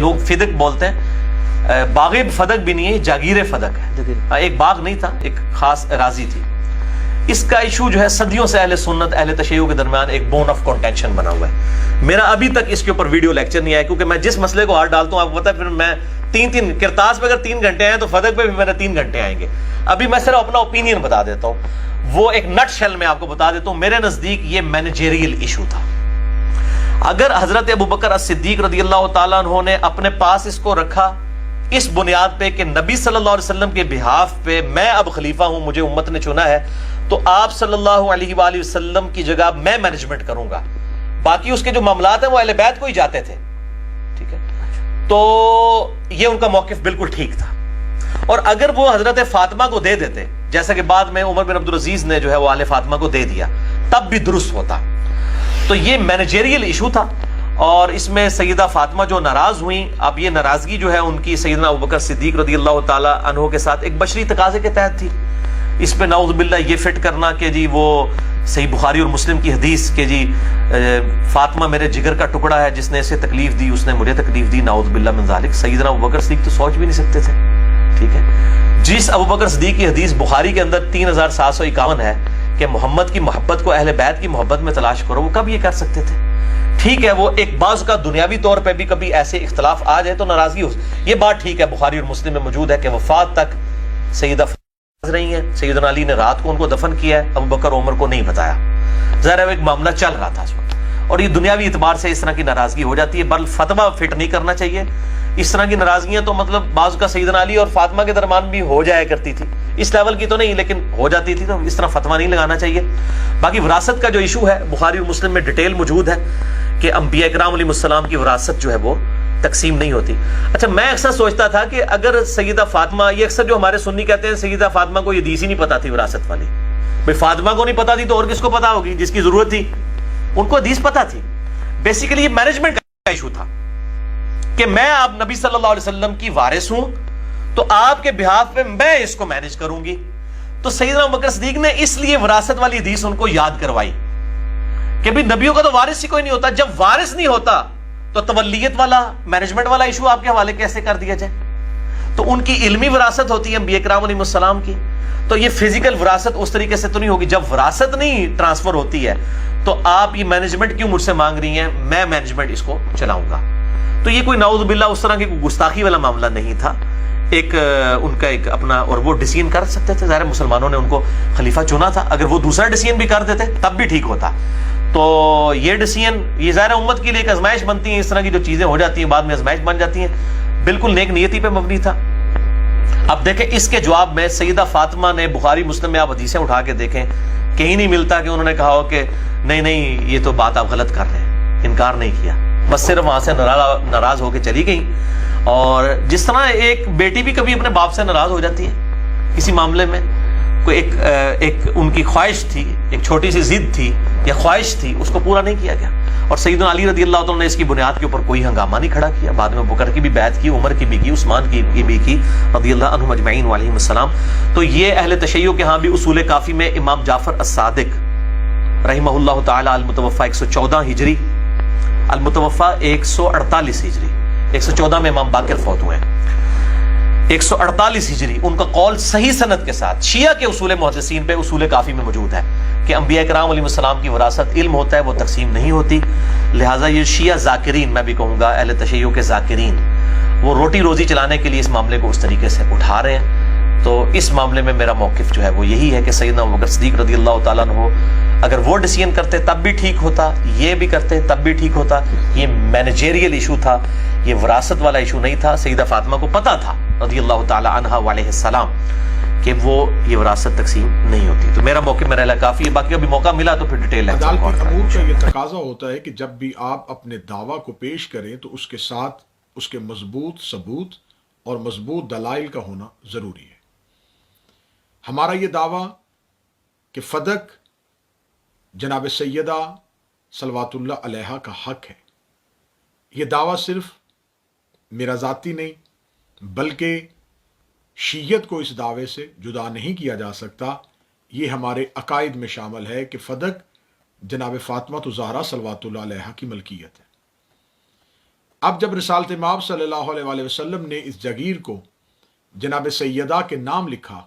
لوگ فدق بولتے ہیں، باغ فدق بھی نہیں ہے، جاگیر فدق ہے، ایک باغ نہیں تھا، ایک خاص اراضی تھی. اس کا ایشو جو ہے صدیوں سے اہل سنت اہل تشیع کے درمیان ایک بون آف کنٹینشن بنا ہوا ہے. میرا ابھی تک اس کے اوپر ویڈیو لیکچر نہیں آیا، کیونکہ میں جس مسئلے کو ہاتھ ڈالتا ہوں آپ کو پتا ہے، پھر میں تین کرتاس پہ اگر 3 گھنٹے آئے تو فدق پہ بھی میرے 3 گھنٹے آئیں گے. ابھی میں صرف اپنا اوپینین بتا دیتا ہوں، وہ ایک نٹ شیل میں آپ کو بتا دیتا ہوں. میرے نزدیک یہ مینیجریل ایشو تھا. اگر حضرت ابوبکر الصدیق رضی اللہ تعالیٰ عنہ نے اپنے پاس اس کو رکھا اس بنیاد پہ کہ نبی صلی اللہ علیہ وسلم کے بہاف پہ میں اب خلیفہ ہوں، مجھے امت نے چنا ہے، تو آپ صلی اللہ علیہ وآلہ وسلم کی جگہ میں مینجمنٹ کروں گا، باقی اس کے جو معاملات ہیں وہ اہل بیت کو ہی جاتے تھے. ٹھیک ہے، تو یہ ان کا موقف بالکل ٹھیک تھا. اور اگر وہ حضرت فاطمہ کو دے دیتے، جیسا کہ بعد میں عمر بن عبدالعزیز نے جو ہے وہ آل فاطمہ کو دے دیا، تب بھی درست ہوتا. تو یہ مینیجریل ایشو تھا، اور اس میں سیدہ فاطمہ جو ناراض ہوئیں، اب یہ ناراضگی جو ہے ان کی سیدنا ابوبکر صدیق رضی اللہ تعالی عنہ کے ساتھ ایک بشری تقاضے کے تحت تھی. اس پہ نعوذ باللہ یہ فٹ کرنا کہ جی وہ صحیح بخاری اور مسلم کی حدیث کہ جی فاطمہ میرے جگر کا ٹکڑا ہے، جس نے اسے تکلیف دی اس نے مجھے تکلیف دی، نعوذ باللہ من ذالک. سیدنا ابوبکر صدیق تو سوچ بھی نہیں سکتے تھے. ٹھیک ہے، جس ابوبکر صدیق کی حدیث بخاری کے اندر 3751 ہے کہ محمد کی محبت کو اہل بیت کی محبت میں تلاش کرو، وہ کب یہ کر سکتے تھے؟ ٹھیک ہے، وہ ایک بعض کا دنیاوی طور پہ بھی کبھی ایسے اختلاف آ جائے تو ناراضگی ہو، یہ بات ٹھیک ہے. بخاری اور مسلم میں موجود ہے کہ وفات تک سیدہ رہی ہیں، سیدنا علی نے رات کو ان کو دفن کیا ہے، ابوبکر عمر کو نہیں بتایا. ظاہر ہے ایک معاملہ چل رہا تھا اس وقت، اور یہ دنیاوی اعتبار سے اس طرح کی ناراضگی ہو جاتی ہے. بل فتویٰ فٹ نہیں کرنا چاہیے. اس طرح کی ناراضگیاں تو مطلب بعض کا سیدنا علی اور فاطمہ کے درمیان بھی ہو جایا کرتی تھی، اس لیول کی تو نہیں لیکن ہو جاتی تھی، تو اس طرح فتویٰ نہیں لگانا چاہیے. باقی وراثت کا جو ایشو ہے بخاری اور مسلم میں ڈیٹیل موجود ہے کہ انبیاء کرام علیہ السلام کی وراثت جو ہے وہ تقسیم نہیں ہوتی. اچھا، میں اکثر سوچتا تھا کہ اگر سیدہ فاطمہ، یہ اکثر جو ہمارے سنی کہتے ہیں سیدہ فاطمہ کو یہ حدیث ہی نہیں پتا تھی وراثت والی. بھئی فاطمہ کو نہیں پتا تھی تو اور کس کو پتا ہوگی جس کی ضرورت تھی؟ ان کو حدیث پتا تھی. بیسیکلی یہ مینجمنٹ کا ایشو تھا کہ میں آپ نبی صلی اللہ علیہ وسلم کی وارث ہوں، تو آپ کے بہاف پہ میں اس کو مینج کروں گی. تو سیدنا ابوبکر صدیق نے اس لیے وراثت والی حدیث ان کو یاد کروائی کہ بھی نبیوں کا تو وارث ہی کوئی نہیں ہوتا. جب وارث نہیں ہوتا تو تولیت والا مینجمنٹ والا ایشو آپ کے حوالے کیسے کر دیا جائے؟ تو ان کی علمی وراثت ہوتی ہے انبیاء کرام علیہ السلام کی، تو یہ فزیکل وراثت اس طریقے سے تو نہیں ہوگی. جب وراثت نہیں ٹرانسفر ہوتی ہے تو آپ یہ مینجمنٹ کیوں مجھ سے مانگ رہی ہیں؟ میں مینجمنٹ اس کو چلاؤں گا. تو یہ کوئی نعوذ باللہ اس طرح کی کوئی گستاخی والا معاملہ نہیں تھا. ایک ان کا ایک اپنا، اور وہ ڈیسیژن کر سکتے تھے. ظاہر مسلمانوں نے ان کو خلیفہ چنا تھا، اگر وہ دوسرا ڈیسیژن بھی کر دیتے تب بھی ٹھیک ہوتا. تو یہ ڈیسیژن، یہ ظاہر امت کے لیے ایک آزمائش بنتی ہیں. اس طرح کی جو چیزیں ہو جاتی ہیں بعد میں آزمائش بن جاتی ہیں. بالکل نیک نیتی پہ مبنی تھا. اب دیکھیں اس کے جواب میں سیدہ فاطمہ نے، بخاری مسلم میں آپ حدیثیں اٹھا کے دیکھیں، کہیں نہیں ملتا کہ انہوں نے کہا ہو کہ نہیں نہیں یہ تو بات آپ غلط کر رہے ہیں، انکار نہیں کیا. بس صرف وہاں سے ناراض ہو کے چلی گئی. اور جس طرح ایک بیٹی بھی کبھی اپنے باپ سے ناراض ہو جاتی ہے کسی معاملے میں، کوئی ایک ان کی خواہش تھی، ایک چھوٹی سی ضد تھی یا خواہش تھی، اس کو پورا نہیں کیا گیا. اور سیدنا علی رضی اللہ عنہ نے اس کی بنیاد کے اوپر کوئی ہنگامہ نہیں کھڑا کیا. بعد میں بکر کی بھی بیعت کی، عمر کی بھی کی، عثمان کی بھی کی رضی اللہ عنہم اجمعین وعلیہم السلام. تو یہ اہل تشیع کے ہاں بھی اصول کافی میں امام جعفر الصادق رحمہ اللہ تعالی المتوفی 114 ہجری، المتوفی 148 ہجری، 114 میں امام باقر فوت ہوئے ہیں، 148 ہجری. ان کا قول صحیح سند کے ساتھ شیعہ کے اصول محدثین پہ اصول کافی میں موجود ہے کہ انبیاء کرام علیہ السلام کی وراثت علم ہوتا ہے، وہ تقسیم نہیں ہوتی. لہٰذا یہ شیعہ ذاکرین، میں بھی کہوں گا اہل تشیع کے ذاکرین، وہ روٹی روزی چلانے کے لیے اس معاملے کو اس طریقے سے اٹھا رہے ہیں. تو اس معاملے میں میرا موقف جو ہے وہ یہی ہے کہ سیدنا ابوبکر صدیق رضی اللہ تعالیٰ عنہ اگر وہ ڈیسیژن کرتے تب بھی ٹھیک ہوتا، یہ بھی کرتے تب بھی ٹھیک ہوتا. یہ مینیجریل ایشو تھا، یہ وراثت والا ایشو نہیں تھا. سیدہ فاطمہ کو پتا تھا رضی اللہ تعالی عنہا وعلیہ السلام کہ وہ یہ وراثت تقسیم نہیں ہوتی. تو میرا موقف میرا علاقہ کافی ہے، باقی ابھی موقع ملا تو پھر ڈیٹیل ہے. عدالتی امور کا یہ تقاضا ہوتا ہے کہ جب بھی آپ اپنے دعویٰ کو پیش کریں تو اس کے ساتھ اس کے مضبوط ثبوت اور مضبوط دلائل کا ہونا ضروری ہے. ہمارا یہ دعویٰ کہ فدق جناب سیدہ صلوات اللہ علیہا کا حق ہے، یہ دعویٰ صرف میرا ذاتی نہیں بلکہ شیعت کو اس دعوے سے جدا نہیں کیا جا سکتا. یہ ہمارے عقائد میں شامل ہے کہ فدق جناب فاطمہ الزہرا صلوات اللہ علیہا کی ملکیت ہے. اب جب رسالت مآب صلی اللہ علیہ وآلہ وسلم نے اس جگیر کو جناب سیدہ کے نام لکھا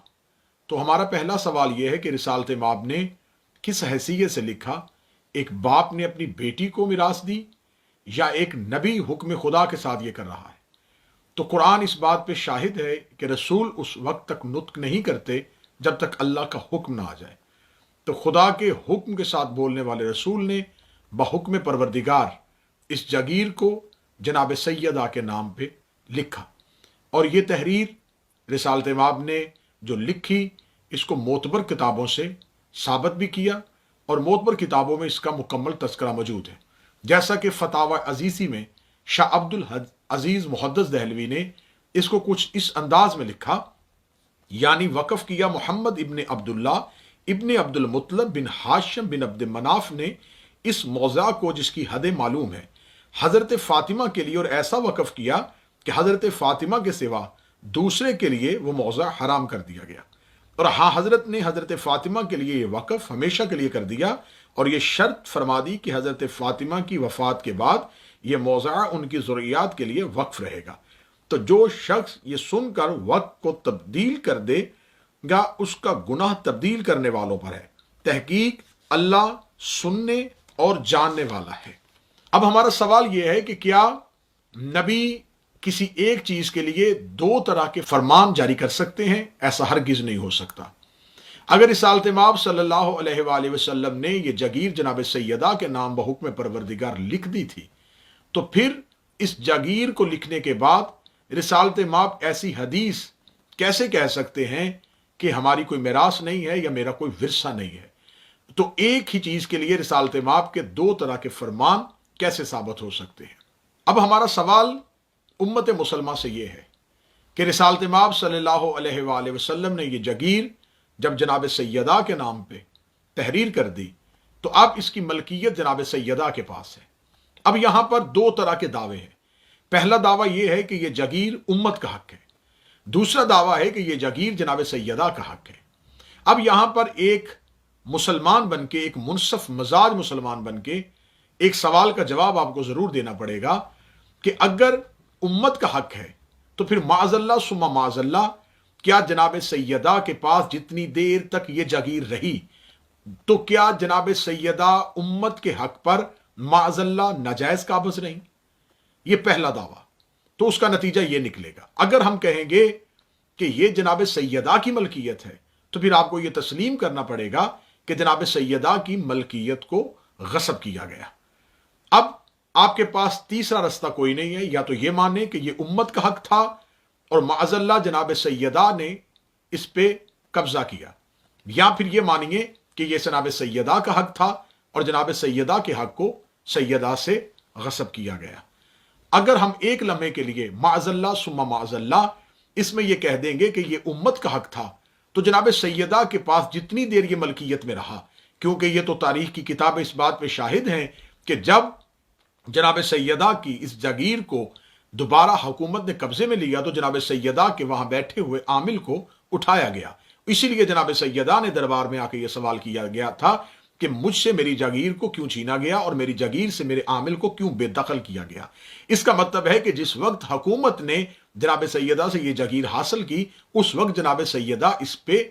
تو ہمارا پہلا سوال یہ ہے کہ رسالت مآب نے کس حیثیت سے لکھا؟ ایک باپ نے اپنی بیٹی کو میراث دی یا ایک نبی حکم خدا کے ساتھ یہ کر رہا ہے؟ تو قرآن اس بات پہ شاہد ہے کہ رسول اس وقت تک نطق نہیں کرتے جب تک اللہ کا حکم نہ آ جائے۔ تو خدا کے حکم کے ساتھ بولنے والے رسول نے بحکم پروردگار اس جگیر کو جناب سیدہ کے نام پہ لکھا، اور یہ تحریر رسالت مآب نے جو لکھی اس کو معتبر کتابوں سے ثابت بھی کیا، اور معتبر کتابوں میں اس کا مکمل تذکرہ موجود ہے، جیسا کہ فتاوی عزیزی میں شاہ عبد العزیز محدث دہلوی نے اس کو کچھ اس انداز میں لکھا، یعنی وقف کیا محمد ابن عبداللہ ابن عبد المطلب بن ہاشم بن عبد مناف نے اس موضع کو جس کی حد معلوم ہے حضرت فاطمہ کے لیے، اور ایسا وقف کیا کہ حضرت فاطمہ کے سوا دوسرے کے لیے وہ موضع حرام کر دیا گیا، اور ہاں حضرت نے حضرت فاطمہ کے لیے یہ وقف ہمیشہ کے لیے کر دیا، اور یہ شرط فرما دی کہ حضرت فاطمہ کی وفات کے بعد یہ موضع ان کی ضروریات کے لیے وقف رہے گا۔ تو جو شخص یہ سن کر وقت کو تبدیل کر دے گا اس کا گناہ تبدیل کرنے والوں پر ہے۔ تحقیق اللہ سننے اور جاننے والا ہے۔ اب ہمارا سوال یہ ہے کہ کیا نبی کسی ایک چیز کے لیے دو طرح کے فرمان جاری کر سکتے ہیں؟ ایسا ہرگز نہیں ہو سکتا۔ اگر رسالت مآب صلی اللہ علیہ وآلہ وسلم نے یہ جگیر جناب سیدہ کے نام بحکم پروردگار لکھ دی تھی تو پھر اس جگیر کو لکھنے کے بعد رسالت مآب ایسی حدیث کیسے کہہ سکتے ہیں کہ ہماری کوئی میراث نہیں ہے یا میرا کوئی ورثہ نہیں ہے؟ تو ایک ہی چیز کے لیے رسالت مآب کے دو طرح کے فرمان کیسے ثابت ہو سکتے ہیں؟ اب ہمارا سوال امت مسلمہ سے یہ ہے کہ رسالت مآب صلی اللہ علیہ وآلہ وسلم نے یہ جگیر جب جناب سیدہ کے نام پہ تحریر کر دی تو اب اس کی ملکیت جناب سیدہ کے پاس ہے۔ اب یہاں پر دو طرح کے دعوے ہیں۔ پہلا دعویٰ یہ ہے کہ یہ جگیر امت کا حق ہے، دوسرا دعویٰ ہے کہ یہ جگیر جناب سیدہ کا حق ہے۔ اب یہاں پر ایک مسلمان بن کے، ایک منصف مزاج مسلمان بن کے ایک سوال کا جواب آپ کو ضرور دینا پڑے گا کہ اگر امت کا حق ہے تو پھر معاذ اللہ ثم معاذ اللہ کیا جناب سیدہ کے پاس جتنی دیر تک یہ جگیر رہی تو کیا جناب سیدہ امت کے حق پر معاذ اللہ ناجائز قابض رہیں؟ یہ پہلا دعویٰ۔ تو اس کا نتیجہ یہ نکلے گا، اگر ہم کہیں گے کہ یہ جناب سیدہ کی ملکیت ہے تو پھر آپ کو یہ تسلیم کرنا پڑے گا کہ جناب سیدہ کی ملکیت کو غصب کیا گیا۔ اب آپ کے پاس تیسرا رستہ کوئی نہیں ہے، یا تو یہ مانیں کہ یہ امت کا حق تھا اور معاذ اللہ جناب سیدہ نے اس پہ قبضہ کیا، یا پھر یہ مانیے کہ یہ جناب سیدہ کا حق تھا اور جناب سیدہ کے حق کو سیدہ سے غصب کیا گیا۔ اگر ہم ایک لمحے کے لیے معاذ اللہ ثم معاذ اللہ اس میں یہ کہہ دیں گے کہ یہ امت کا حق تھا تو جناب سیدہ کے پاس جتنی دیر یہ ملکیت میں رہا، کیونکہ یہ تو تاریخ کی کتابیں اس بات پہ شاہد ہیں کہ جب جناب سیدہ کی اس جگیر کو دوبارہ حکومت نے قبضے میں لیا تو جناب سیدہ کے وہاں بیٹھے ہوئے عامل کو اٹھایا گیا۔ اسی لیے جناب سیدہ نے دربار میں آ کے یہ سوال کیا گیا تھا کہ مجھ سے میری جگیر کو کیوں چھینا گیا اور میری جگیر سے میرے عامل کو کیوں بے دخل کیا گیا؟ اس کا مطلب ہے کہ جس وقت حکومت نے جناب سیدہ سے یہ جگیر حاصل کی اس وقت جناب سیدہ اس پہ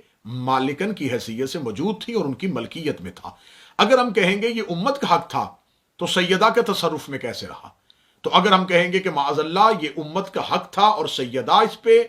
مالکن کی حیثیت سے موجود تھی اور ان کی ملکیت میں تھا۔ اگر ہم کہیں گے یہ امت کا حق تھا تو سیدہ کے تصرف میں کیسے رہا؟ تو اگر ہم کہیں گے کہ معاذ اللہ یہ امت کا حق تھا اور سیدہ اس پہ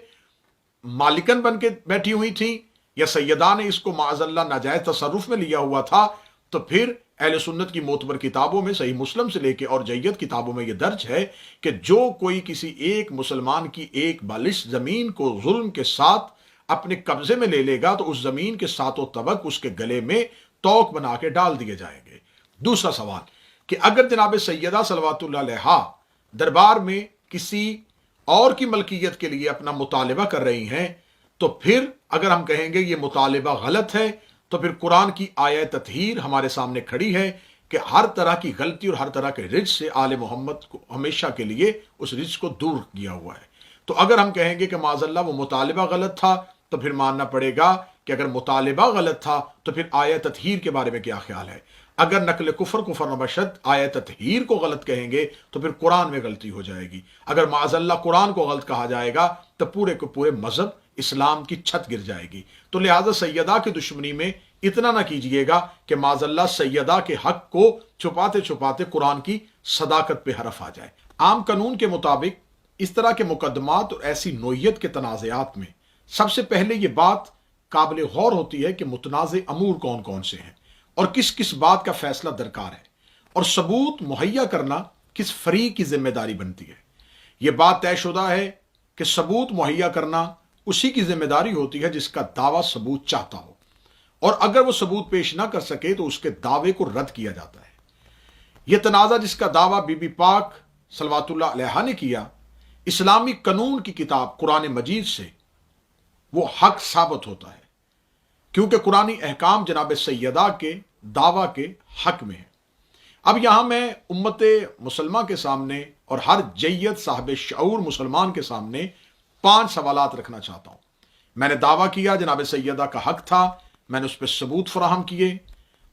مالکن بن کے بیٹھی ہوئی تھی، یا سیدہ نے اس کو معاذ اللہ ناجائز تصرف میں لیا ہوا تھا، تو پھر اہل سنت کی معتبر کتابوں میں صحیح مسلم سے لے کے اور جید کتابوں میں یہ درج ہے کہ جو کوئی کسی ایک مسلمان کی ایک بالش زمین کو ظلم کے ساتھ اپنے قبضے میں لے لے گا تو اس زمین کے ساتوں طبق اس کے گلے میں توق بنا کے ڈال دیے جائیں گے۔ دوسرا سوال کہ اگر جناب سیدہ صلوات اللہ علیہا دربار میں کسی اور کی ملکیت کے لیے اپنا مطالبہ کر رہی ہیں تو پھر اگر ہم کہیں گے یہ مطالبہ غلط ہے تو پھر قرآن کی آیت تطہیر ہمارے سامنے کھڑی ہے کہ ہر طرح کی غلطی اور ہر طرح کے رجس سے آل محمد کو ہمیشہ کے لیے اس رجس کو دور کیا ہوا ہے۔ تو اگر ہم کہیں گے کہ معاذ اللہ وہ مطالبہ غلط تھا تو پھر ماننا پڑے گا کہ اگر مطالبہ غلط تھا تو پھر آیت تطہیر کے بارے میں کیا خیال ہے؟ اگر نقل کفر کفر نبشت آیت تطہیر کو غلط کہیں گے تو پھر قرآن میں غلطی ہو جائے گی. اگر معاذ اللہ قرآن کو غلط کہا جائے گا تو پورے کے پورے مذہب اسلام کی چھت گر جائے گی. تو لہذا سیدہ کی دشمنی میں اتنا نہ کیجئے گا کہ معاذ اللہ سیدہ کے حق کو چھپاتے چھپاتے قرآن کی صداقت پہ حرف آ جائے. عام قانون کے مطابق اس طرح کے مقدمات اور ایسی نوعیت کے تنازعات میں سب سے پہلے یہ بات قابل غور ہوتی ہے کہ متنازع امور کون کون سے ہیں اور کس کس بات کا فیصلہ درکار ہے، اور ثبوت مہیا کرنا کس فریق کی ذمہ داری بنتی ہے. یہ بات طے شدہ ہے کہ ثبوت مہیا کرنا اسی کی ذمہ داری ہوتی ہے جس کا دعویٰ ثبوت چاہتا ہو، اور اگر وہ ثبوت پیش نہ کر سکے تو اس کے دعوے کو رد کیا جاتا ہے. یہ تنازع جس کا دعویٰ بی بی پاک صلوات اللہ علیہا نے کیا، اسلامی قانون کی کتاب قرآن مجید سے وہ حق ثابت ہوتا ہے، کیونکہ قرآنی احکام جناب سیدہ کے دعویٰ کے حق میں ہے. اب یہاں میں امت مسلمہ کے سامنے اور ہر جیت صاحب شعور مسلمان کے سامنے 5 سوالات رکھنا چاہتا ہوں. میں نے دعویٰ کیا جناب سیدہ کا حق تھا، میں نے اس پہ ثبوت فراہم کیے،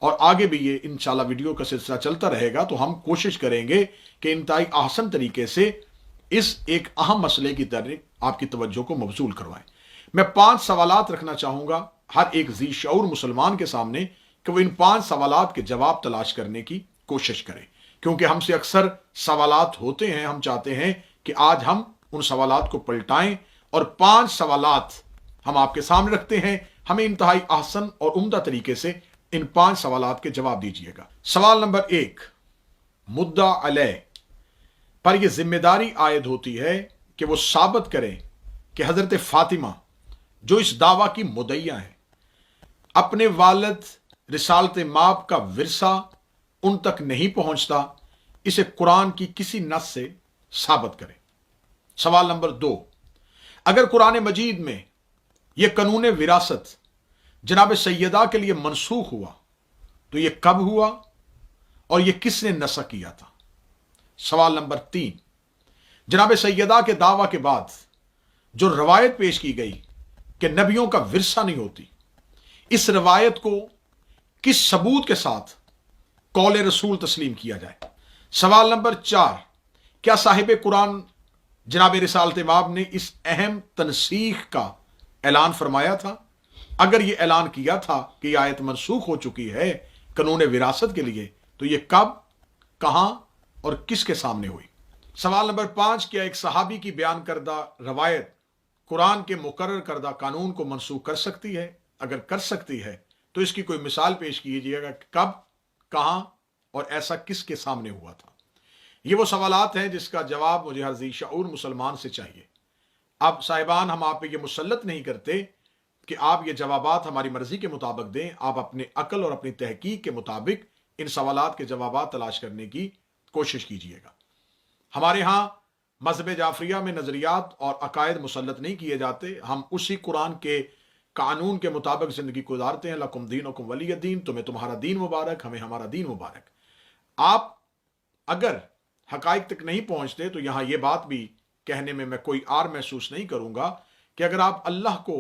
اور آگے بھی یہ انشاءاللہ ویڈیو کا سلسلہ چلتا رہے گا تو ہم کوشش کریں گے کہ انتہائی احسن طریقے سے اس ایک اہم مسئلے کی طرف آپ کی توجہ کو مبذول کروائیں. میں 5 سوالات رکھنا چاہوں گا ہر ایک ذی شعور مسلمان کے سامنے کہ وہ ان 5 سوالات کے جواب تلاش کرنے کی کوشش کرے، کیونکہ ہم سے اکثر سوالات ہوتے ہیں. ہم چاہتے ہیں کہ آج ہم ان سوالات کو پلٹائیں اور 5 سوالات ہم آپ کے سامنے رکھتے ہیں. ہمیں انتہائی احسن اور عمدہ طریقے سے ان 5 سوالات کے جواب دیجیے گا. سوال نمبر 1، مدعا علیہ پر یہ ذمہ داری عائد ہوتی ہے کہ وہ ثابت کرے کہ حضرت فاطمہ جو اس دعویٰ کی مدعیہ ہیں، اپنے والد رسالت مآب کا ورثہ ان تک نہیں پہنچتا، اسے قرآن کی کسی نص سے ثابت کرے. سوال نمبر 2، اگر قرآن مجید میں یہ قانون وراثت جناب سیدہ کے لیے منسوخ ہوا تو یہ کب ہوا اور یہ کس نے نسخ کیا تھا؟ سوال نمبر 3، جناب سیدہ کے دعویٰ کے بعد جو روایت پیش کی گئی کہ نبیوں کا ورثہ نہیں ہوتی، اس روایت کو کس ثبوت کے ساتھ قول رسول تسلیم کیا جائے؟ سوال نمبر 4، کیا صاحب قرآن جناب رسالت مآب نے اس اہم تنسیخ کا اعلان فرمایا تھا؟ اگر یہ اعلان کیا تھا کہ یہ آیت منسوخ ہو چکی ہے قانون وراثت کے لیے تو یہ کب، کہاں اور کس کے سامنے ہوئی؟ سوال نمبر 5، کیا ایک صحابی کی بیان کردہ روایت قرآن کے مقرر کردہ قانون کو منسوخ کر سکتی ہے؟ اگر کر سکتی ہے تو اس کی کوئی مثال پیش کیجیے گا کہ کب، کہاں اور ایسا کس کے سامنے ہوا تھا؟ یہ وہ سوالات ہیں جس کا جواب مجھے ہر ذی شعور مسلمان سے چاہیے. اب صاحبان، ہم آپ پہ یہ مسلط نہیں کرتے کہ آپ یہ جوابات ہماری مرضی کے مطابق دیں. آپ اپنے عقل اور اپنی تحقیق کے مطابق ان سوالات کے جوابات تلاش کرنے کی کوشش کیجیے گا. ہمارے ہاں مذہب جعفریہ میں نظریات اور عقائد مسلط نہیں کیے جاتے. ہم اسی قرآن کے قانون کے مطابق زندگی گزارتے ہیں. لکم دینکم ولی دین، تمہیں تمہارا دین مبارک، ہمیں ہمارا دین مبارک. آپ اگر حقائق تک نہیں پہنچتے تو یہاں یہ بات بھی کہنے میں کوئی آر محسوس نہیں کروں گا کہ اگر آپ اللہ کو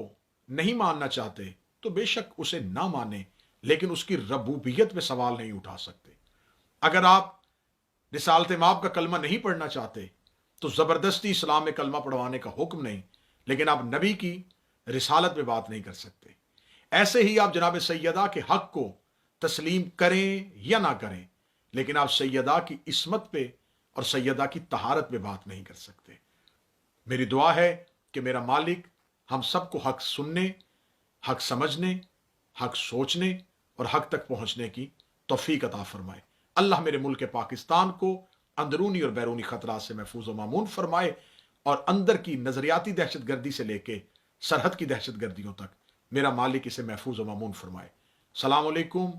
نہیں ماننا چاہتے تو بے شک اسے نہ مانیں، لیکن اس کی ربوبیت پہ سوال نہیں اٹھا سکتے. اگر آپ رسالت مآب کا کلمہ نہیں پڑھنا چاہتے تو زبردستی اسلام میں کلمہ پڑھوانے کا حکم نہیں، لیکن آپ نبی کی رسالت پہ بات نہیں کر سکتے. ایسے ہی آپ جناب سیدہ کے حق کو تسلیم کریں یا نہ کریں، لیکن آپ سیدہ کی عصمت پہ اور سیدہ کی طہارت پہ بات نہیں کر سکتے. میری دعا ہے کہ میرا مالک ہم سب کو حق سننے، حق سمجھنے، حق سوچنے اور حق تک پہنچنے کی توفیق عطا فرمائے. اللہ میرے ملک پاکستان کو اندرونی اور بیرونی خطرات سے محفوظ و مامون فرمائے، اور اندر کی نظریاتی دہشت گردی سے لے کے سرحد کی دہشت گردیوں تک میرا مالک اسے محفوظ و مامون فرمائے. السلام علیکم